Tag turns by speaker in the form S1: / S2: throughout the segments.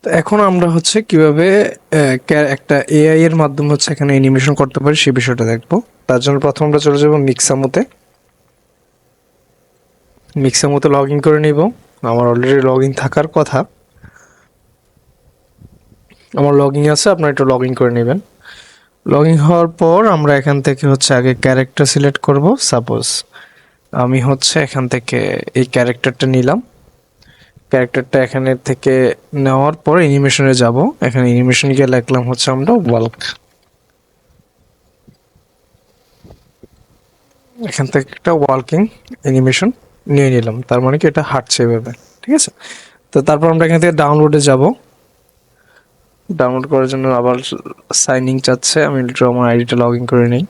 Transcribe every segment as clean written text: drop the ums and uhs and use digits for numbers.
S1: তো এখন আমরা হচ্ছে কিভাবে একটা এআই এর মাধ্যমে হচ্ছে এখানে অ্যানিমেশন করতে পারি সেই বিষয়টা দেখবো। তার জন্য প্রথম আমরা চলে যাব মিক্সামোতে। মিক্সামোতে লগ ইন করে নিব। আমার অলরেডি লগ ইন থাকার কথা, আমার লগ ইন আছে, আপনারা একটু লগ ইন করে নেবেন। লগ ইন হওয়ার পর আমরা এখান থেকে হচ্ছে আগে ক্যারেক্টার সিলেক্ট করব। সাপোজ আমি হচ্ছে এখান থেকে এই ক্যারেক্টারটা নিলাম। ক্যারেক্টারটা এখানে থেকে নেওয়ার পর অ্যানিমেশনে যাব। এখানে অ্যানিমেশনে গিয়ে লিখলাম হচ্ছে আমরা ওয়াল্ক। এখান থেকে একটা ওয়ার্কিং অ্যানিমেশন নিয়ে নিলাম, তার মানে কি এটা হাঁটছে এভাবে। ঠিক আছে, তো তারপর আমরা এখান থেকে ডাউনলোডে যাব। ডাউনলোড করার জন্য আবার সাইন ইন চাচ্ছে, আমি একটু আমার আইডিটা লগ ইন করে নিই।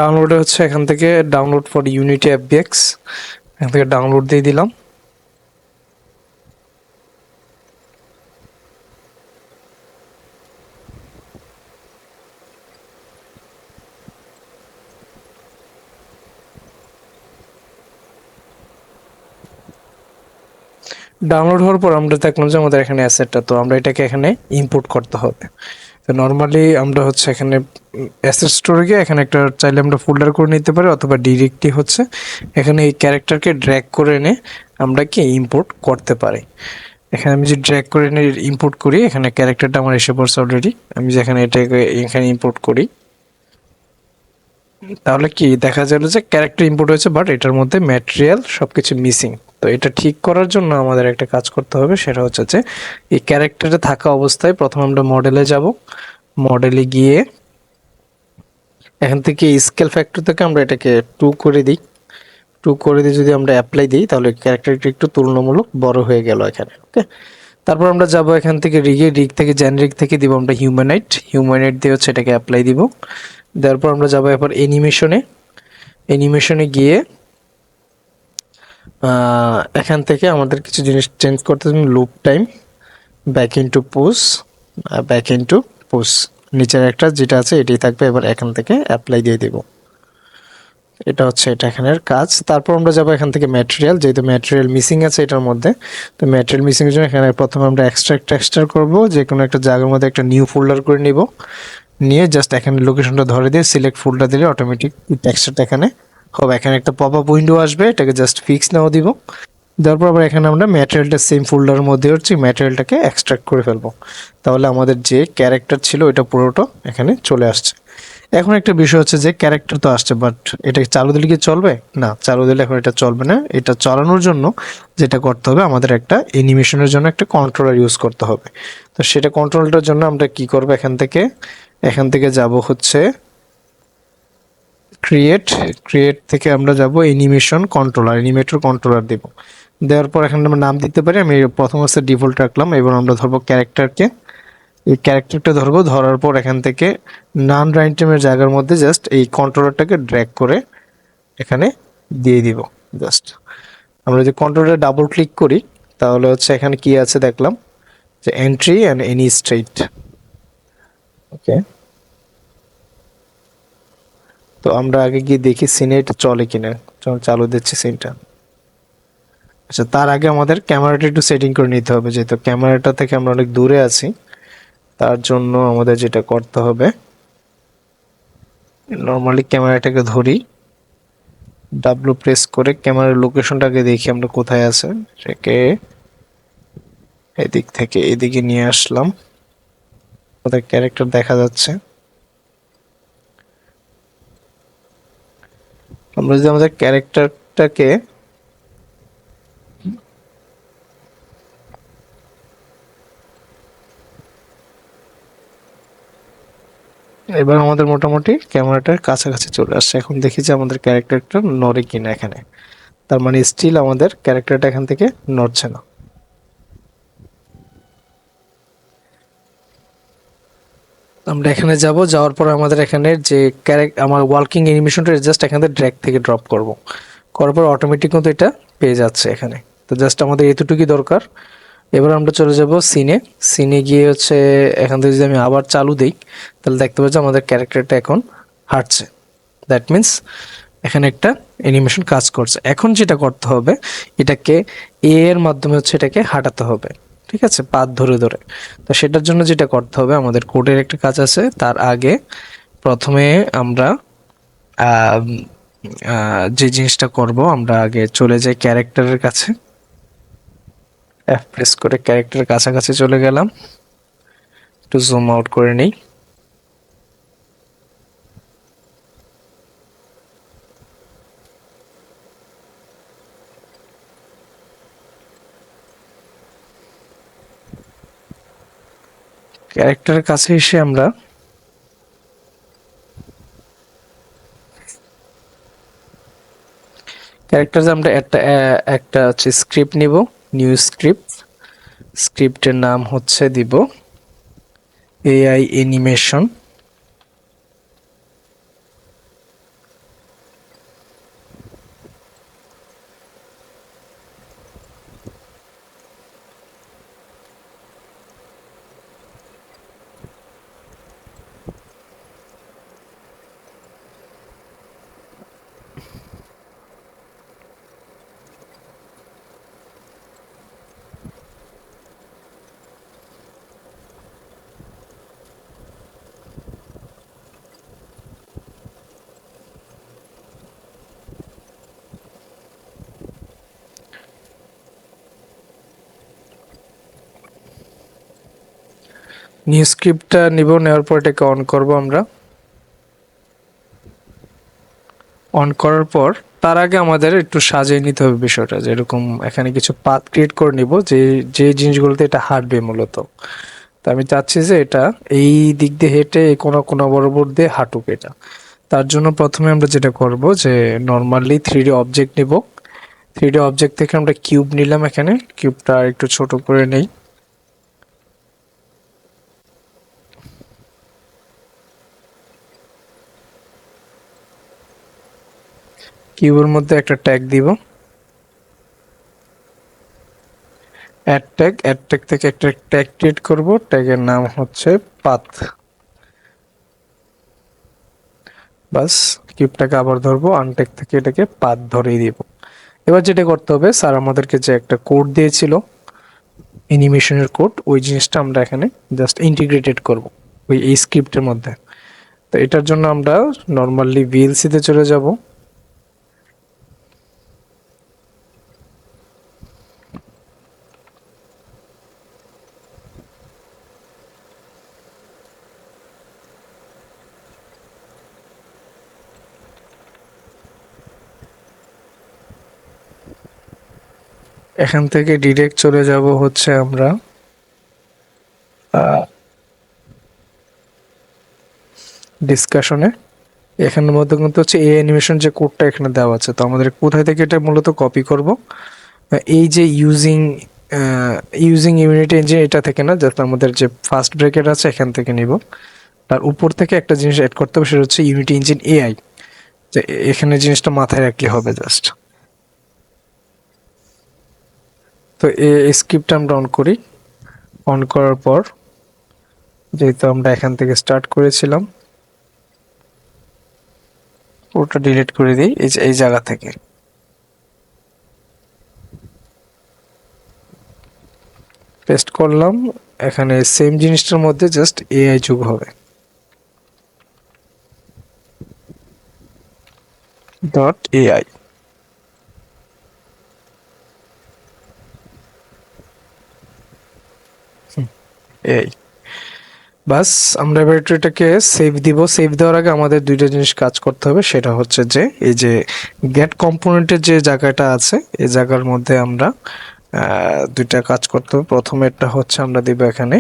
S1: ডাউনলোডে হচ্ছে এখান থেকে ডাউনলোড ফর ইউনিটি এফবিএক্স, এখান থেকে ডাউনলোড দিয়ে দিলাম। ডাউনলোড হওয়ার পর আমরা দেখলাম যে আমাদের এখানে অ্যাসেটটা, তো আমরা এটাকে এখানে ইম্পোর্ট করতে হবে। তো নর্মালি আমরা হচ্ছে এখানে অ্যাসেট স্টোরে গিয়ে এখানে একটা চাইলে আমরা ফোল্ডার করে নিতে পারি, অথবা ডিরেক্টলি হচ্ছে এখানে এই ক্যারেক্টারকে ড্র্যাগ করে এনে আমরা কি ইম্পোর্ট করতে পারি। এখানে আমি যে ড্র্যাগ করে এনে ইম্পোর্ট করি, এখানে ক্যারেক্টারটা আমার এসে পড়ছে অলরেডি। আমি যেখানে এটাকে এখানে ইম্পোর্ট করি, তাহলে কি দেখা গেল যে ক্যারেক্টার ইম্পোর্ট হয়েছে, বাট এটার মধ্যে ম্যাটেরিয়াল সবকিছু মিসিং। তো এটা ঠিক করার জন্য আমাদের একটা কাজ করতে হবে, সেটা হচ্ছে যে এই ক্যারেক্টারে থাকা অবস্থায় প্রথম আমরা মডেলে যাব। মডেলে গিয়ে এখান থেকে স্কেল ফ্যাক্টর থেকে আমরা এটাকে 2 করে দিই। 2 করে দিয়ে যদি আমরা অ্যাপ্লাই দিই, তাহলে ক্যারেক্টারটা একটু তুলনামূলক বড় হয়ে গেল এখানে। ওকে, তারপর আমরা যাব এখান থেকে রিগ থেকে জেনারিক থেকে দিব আমরা হিউম্যানাইট। হিউম্যানাইট দিয়ে হচ্ছে এটাকে অ্যাপ্লাই দিব। দেওয়ার পর আমরা যাবো এরপর অ্যানিমেশনে। অ্যানিমেশনে গিয়ে এখান থেকে আমাদের কিছু জিনিস চেঞ্জ করতে হবে। Loop time, back into push, back into push, নিচের একটা যেটা আছে এটাই থাকবে। এবার এখান থেকে অ্যাপ্লাই দিয়ে দেব। এটা হচ্ছে এটা এখানের কাজ। তারপর আমরা যাবো এখান থেকে ম্যাটেরিয়াল, যেহেতু ম্যাটেরিয়াল মিসিং আছে এটার মধ্যে, তো ম্যাটেরিয়াল মিসিং এর জন্য এখানে প্রথমে আমরা এক্সট্রাক্ট করব। যে কোনো একটা জায়গার মধ্যে একটা নিউ ফোল্ডার করে নিব। নিয়ে জাস্ট এখানে লোকেশনটা ধরে দিয়ে সিলেক্ট ফোল্ডার দিলে অটোমেটিক টেক্সচারটা এখানে হবে। এখানে একটা পপ আপ উইন্ডো আসবে, এটাকে জাস্ট ফিক্স নাও দিব। দেওয়ার পর আবার এখানে আমরা ম্যাটেরিয়ালটা সেম ফোল্ডারের মধ্যে হচ্ছে ম্যাটেরিয়ালটাকে এক্সট্রাক্ট করে ফেলবো। তাহলে আমাদের যে ক্যারেক্টার ছিল ওটা পুরোটা এখানে চলে আসছে। এখন একটা বিষয় হচ্ছে যে ক্যারেক্টার তো আসছে, বাট এটা চালু দিলে কি চলবে? না, চালু দিলে এখন এটা চলবে না। এটা চালানোর জন্য যেটা করতে হবে, আমাদের একটা অ্যানিমেশনের জন্য একটা কন্ট্রোলার ইউজ করতে হবে। তো সেটা কন্ট্রোলটার জন্য আমরা কি করব, এখান থেকে যাব হচ্ছে ক্রিয়েট। ক্রিয়েট থেকে আমরা যাব অ্যানিমেশন কন্ট্রোলার, অ্যানিমেটর কন্ট্রোলার দেব। দেওয়ার পর এখানে আমরা নাম দিতে পারি। আমি প্রথম হচ্ছে ডিফল্ট রাখলাম। এবার আমরা ধরবো ক্যারেক্টারকে, এই ক্যারেক্টারটা ধরবো। ধরার পর এখান থেকে নান রাইনটাইমের জায়গার মধ্যে জাস্ট এই কন্ট্রোলারটাকে ড্র্যাগ করে এখানে দিয়ে দিব। জাস্ট আমরা যদি কন্ট্রোলারে ডাবল ক্লিক করি, তাহলে হচ্ছে এখানে কি আছে দেখলাম যে এন্ট্রি অ্যান্ড এনি স্ট্রেট। ওকে, তো আমরা আগে গিয়ে দেখি সিনে এটা চলে কিনা। চালু দিচ্ছি সিনটা। আচ্ছা, তার আগে আমাদের ক্যামেরাটা একটু সেটিং করে নিতে হবে, যেহেতু ক্যামেরাটা থেকে আমরা অনেক দূরে আছি। তার জন্য আমাদের যেটা করতে হবে, নর্মালি ক্যামেরাটাকে ধরি, ডাব্লু প্রেস করে ক্যামেরার লোকেশনটাকে দেখি আমরা কোথায় আছে। সেটাকে এদিক থেকে এদিকে নিয়ে আসলাম, ওদের ক্যারেক্টার দেখা যাচ্ছে। আমরা যদি আমাদের ক্যারেক্টারটাকে এবার আমাদের মোটামুটি ক্যামেরাটার কাছাকাছি চলে আসছে। এখন দেখি যে আমাদের ক্যারেক্টারটা নড়ে কিনা এখানে। তার মানে স্টিল আমাদের ক্যারেক্টারটা এখান থেকে নড়ছে না। আমরা এখানে যাব, যাওয়ার পর আমাদের এখানে যে আমার ওয়ার্কিং অ্যানিমেশনটা জাস্ট এখান থেকে ড্র্যাগ থেকে ড্রপ করব, করার পর অটোমেটিক কিন্তু এটা পেয়ে যাচ্ছে এখানে। তো জাস্ট আমাদের এতটুকুই দরকার। এবার আমরা চলে যাব সিনে। সিনে গিয়ে হচ্ছে এখান থেকে যদি আমি আবার চালু দিই, তাহলে দেখতে পাচ্ছি আমাদের ক্যারেক্টারটা এখন হাঁটছে। দ্যাট মিন্স এখানে একটা অ্যানিমেশন কাজ করছে। এখন যেটা করতে হবে, এটাকে এর মাধ্যমে হচ্ছে এটাকে হাঁটাতে হবে, ঠিক আছে, পাত ধরে ধরে। তো সেটার জন্য যেটা করতে হবে, আমাদের কোডের একটা কাজ আছে। তার আগে প্রথমে আমরা যে জিনিসটা করব, আমরা আগে চলে যাই ক্যারেক্টারের কাছে। এফ প্রেস করে ক্যারেক্টারের কাছাকাছি চলে গেলাম, একটু জুম আউট করে নিই। ক্যারেক্টারের কাছে এসে আমরা ক্যারেক্টারে আমরা একটা হচ্ছে স্ক্রিপ্ট নিব, নিউ স্ক্রিপ্ট। স্ক্রিপ্টের নাম হচ্ছে দিব এআই অ্যানিমেশন। নিউ স্ক্রিপ্টটা নিব, নেওয়ার পর এটাকে অন করব আমরা। অন করার পর তার আগে আমাদের একটু সাজিয়ে নিতে হবে বিষয়টা, যেরকম এখানে কিছু পাথ ক্রিয়েট করে নিব যে যে জিনিসগুলোতে এটা হাঁটবে মূলত। তো আমি চাচ্ছি যে এটা এই দিক দিয়ে হেঁটে এই কোনা কোনা বরাবর দিয়ে হাঁটুক এটা। তার জন্য প্রথমে আমরা যেটা করব, যে নর্মালি 3D অবজেক্ট নিব। 3D অবজেক্ট থেকে আমরা কিউব নিলাম, এখানে কিউবটা একটু ছোট করে নেই। কিউবের মধ্যে একটা ট্যাগ দিব, অ্যাড ট্যাগ থেকে একটা ট্যাগ ক্রিয়েট করব, ট্যাগের নাম হচ্ছে পাথ। বাস, কিউবটাকে আবার ধরবো, আনট্যাগ থেকে এটাকে পাথ ধরেই দিব। এবার যেটা করতে হবে, স্যার আমাদেরকে যে একটা কোড দিয়েছিল অ্যানিমেশনের কোড, ওই জিনিসটা আমরা এখানে জাস্ট ইন্টিগ্রেটেড করব ওই এই স্ক্রিপ্টের মধ্যে। তো এটার জন্য আমরা নর্মালি ভিএলসি তে চলে যাব। এখান থেকে ডিরেক্ট চলে যাব হচ্ছে আমরা ডিসকাশনে। এখানের মধ্যে কিন্তু হচ্ছে এই অ্যানিমেশন যে কোডটা এখানে দেওয়া আছে, তো আমাদের কোথায় থেকে এটা মূলত কপি করব, এই যে ইউজিং ইউনিটি ইঞ্জিন, এটা থেকে না, যাতে আমাদের যে ফার্স্ট ব্র্যাকেট আছে এখান থেকে নিব। তার উপর থেকে একটা জিনিস অ্যাড করতে হবে, সেটা হচ্ছে ইউনিটি ইঞ্জিন এআই। যে এখানে জিনিসটা মাথায় রাখলে হবে জাস্ট। তো এই স্ক্রিপ্টটা আমরা অন করি। অন করার পর যেহেতু আমরা এখান থেকে স্টার্ট করেছিলাম, ওটা ডিলিট করে দিই এই যে এই জায়গা থেকে। পেস্ট করলাম, এখানে সেম জিনিসটার মধ্যে জাস্ট এআই যোগ হবে, ডট এআই। এই বাস, আমরা এবার একটু এটাকে সেভ দিব। সেভ দেওয়ার আগে আমাদের দুইটা জিনিস কাজ করতে হবে, সেটা হচ্ছে যে এই যে গেট কম্পোনেন্টের যে জায়গাটা আছে, এই জায়গার মধ্যে আমরা দুইটা কাজ করতে হবে। প্রথমে একটা হচ্ছে আমরা দিব এখানে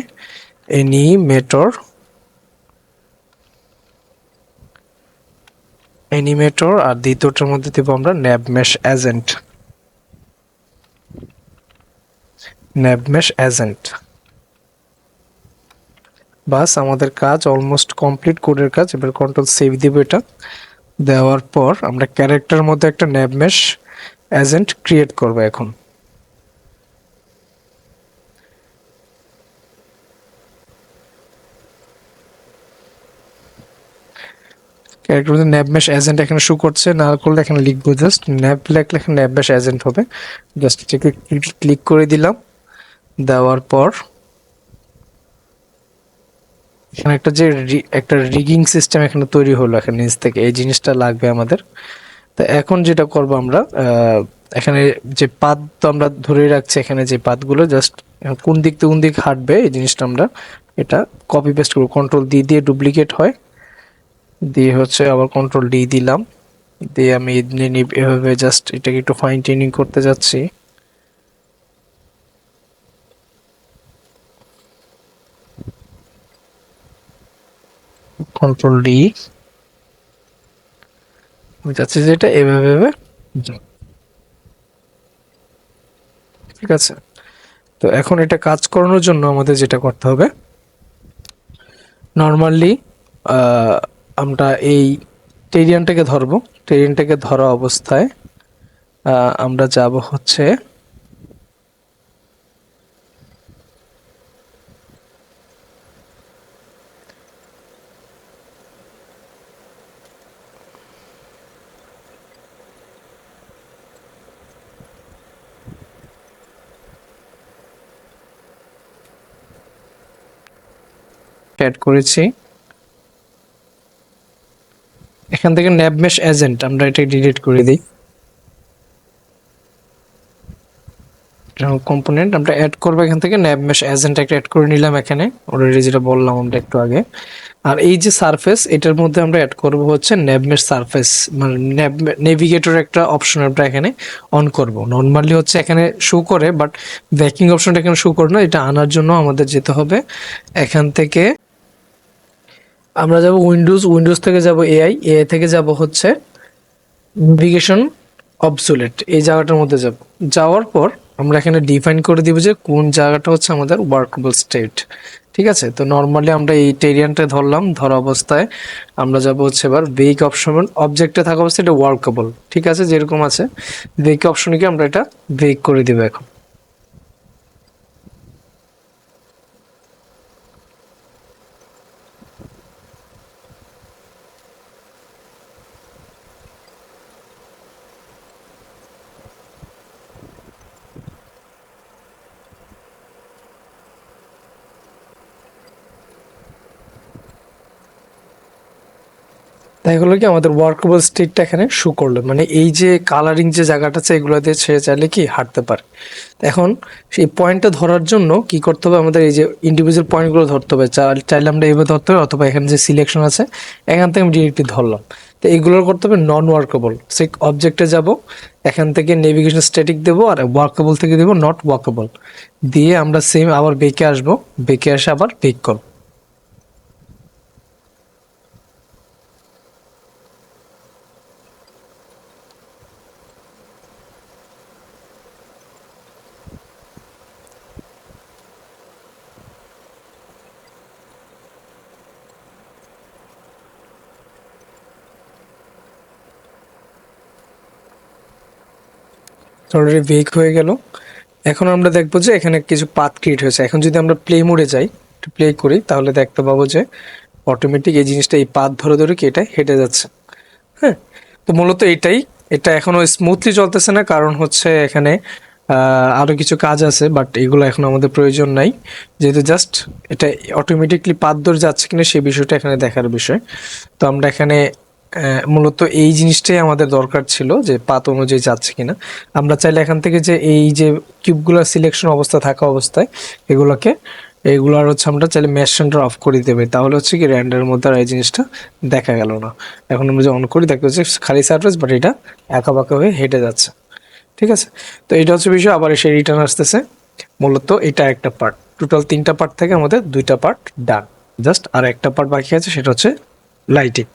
S1: অ্যানিমেটর অ্যানিমেটর, আর দ্বিতীয়টার মধ্যে দেবো আমরা ন্যাব মেশ এজেন্ট। ন্যাব মেশ এজেন্ট, বাস আমাদের কাজ অলমোস্ট কমপ্লিট, কোডের কাজ। এবার কন্ট্রোল সেভ দিব। এটা দেওয়ার পর আমরা ক্যারেক্টার মধ্যে একটা ন্যাব মেশ এজেন্ট ক্রিয়েট করব। এখন ক্যারেক্টার মধ্যে ন্যাব মেশ এজেন্ট এখানে শো করছে, না করলে এখানে লিখবো জাস্ট ন্যাব লেখলে এখানে ন্যাব মেশ এজেন্ট হবে। জাস্ট এটাকে ক্লিক করে দিলাম। দেওয়ার পর এখানে একটা রিগিং সিস্টেম এখানে তৈরি হলো এখানে নিচ থেকে, এই জিনিসটা লাগবে আমাদের। তো এখন যেটা করব আমরা, এখানে যে পাত তো আমরা ধরে রাখছি, এখানে যে পাতগুলো জাস্ট কোন দিক থেকে কোন দিক হাঁটবে এই জিনিসটা আমরা এটা কপি পেস্ট করব। কন্ট্রোল ডি দিয়ে ডুপ্লিকেট হয়, দিয়ে হচ্ছে আবার কন্ট্রোল ডি দিলাম, দিয়ে আমি এভাবে জাস্ট এটাকে একটু ফাইন টিউনিং করতে যাচ্ছি। কন্ট্রোল ডি, আমি চাচ্ছি যে এটা এভাবে যাক। ঠিক আছে, তো এখন এটা কাজ করানোর জন্য আমাদের যেটা করতে হবে, নর্মালি আমরা এই টেরিয়ানটাকে ধরবো। টেরিয়ানটাকে ধরা অবস্থায় আমরা যাব হচ্ছে অ্যাড করেছি এখান থেকে ন্যাব মেশ এজেন্ট, আমরা এটা ডিলিট করে দিই। কম্পোনেন্ট আমরা অ্যাড করবো এখান থেকে ন্যাব মেশ এজেন্ট একটা অ্যাড করে নিলাম এখানে, অলরেডি যেটা বললাম আমরা একটু আগে। আর এই যে সারফেস, এটার মধ্যে আমরা অ্যাড করব হচ্ছে ন্যাব মেশ সারফেস, মানে নেভিগেটর একটা অপশন আমরা এখানে অন করব। নর্মালি হচ্ছে এখানে শো করে, বাট ব্যাকিং অপশনটা এখানে শো করে না। এটা আনার জন্য আমাদের যেতে হবে এখান থেকে, আমরা যাব উইন্ডোজ থেকে যাব এআই থেকে যাব হচ্ছে নেভিগেশন অবসোলেট, এই জায়গাটার মধ্যে যাব। যাওয়ার পর আমরা এখানে ডিফাইন করে দিব যে কোন জায়গাটা হচ্ছে আমাদের ওয়ার্কেবল স্টেট। ঠিক আছে, তো নর্মালি আমরা এই টেরিয়ানটা ধরলাম, ধরা অবস্থায় আমরা যাব হচ্ছে এবার বেক অপশন, অবজেক্টে থাকা অবস্থায় এটা ওয়ার্কেবল। ঠিক আছে, যেরকম আছে বেক অপশনে কি আমরা এটা বেক করে দিব এখন। তাই হলো কি আমাদের ওয়ার্কেবল স্টেটটা এখানে শো করলো, মানে এই যে কালারিং যে জায়গাটা আছে এগুলো দিয়ে সে চাইলে কি হাঁটতে পারে। এখন সেই পয়েন্টটা ধরার জন্য কি করতে হবে, আমাদের এই যে ইন্ডিভিজুয়াল পয়েন্টগুলো ধরতে হবে। চাইলে আমরা এইভাবে ধরতে হবে, অথবা এখানে যে সিলেকশন আছে এখান থেকে আমি ডিরেক্টলি ধরলাম। তো এইগুলোর করতে হবে নন ওয়ার্কেবল। সেই অবজেক্টে যাব, এখান থেকে নেভিগেশন স্ট্যাটিক দেবো, আর ওয়ার্কেবল থেকে দেবো নট ওয়ার্কেবল, দিয়ে আমরা সেম আবার বেকে আসবো, বেকে আসে আবার বেক করবো। অলরেডি বেক হয়ে গেল। এখন আমরা দেখবো যে এখানে কিছু পাথ ক্রিয়েট হয়েছে। এখন যদি আমরা প্লে মোডে যাই, একটু প্লে করি, তাহলে দেখতে পাবো যে অটোমেটিক এই জিনিসটা এই পাথ ধরে ধরে কি এটা হেঁটে যাচ্ছে। হ্যাঁ, তো মূলত এটা এখনো স্মুথলি চলতেছে না, কারণ হচ্ছে এখানে আরো কিছু কাজ আছে, বাট এগুলো এখন আমাদের প্রয়োজন নাই, যেহেতু জাস্ট এটা অটোমেটিকলি পাথ ধরে যাচ্ছে কিনা সেই বিষয়টা এখানে দেখার বিষয়। তো আমরা এখানে মূলত এই জিনিসটাই আমাদের দরকার ছিল, যে পাত অনুযায়ী যাচ্ছে কিনা। আমরা চাইলে এখান থেকে যে এই যে কিউবগুলোর সিলেকশন অবস্থা থাকা অবস্থায় এগুলার হচ্ছে আমরা চাইলে মেশ সেন্টার অফ করে দিতে পারি, তাহলে হচ্ছে কি র্যান্ডের মধ্যে আর এই জিনিসটা দেখা গেল না। এখন আমরা যে অন করি দেখতে হচ্ছে খালি সারফেস, বাট এটা একা বাঁকা হয়ে হেঁটে যাচ্ছে। ঠিক আছে, তো এটা হচ্ছে বিষয়। আবার এসে রিটার্ন আসতেছে। মূলত এটা একটা পার্ট, টোটাল 3টা পার্ট থেকে আমাদের 2টা পার্ট ডান। জাস্ট আর একটা পার্ট বাকি আছে, সেটা হচ্ছে লাইটিং।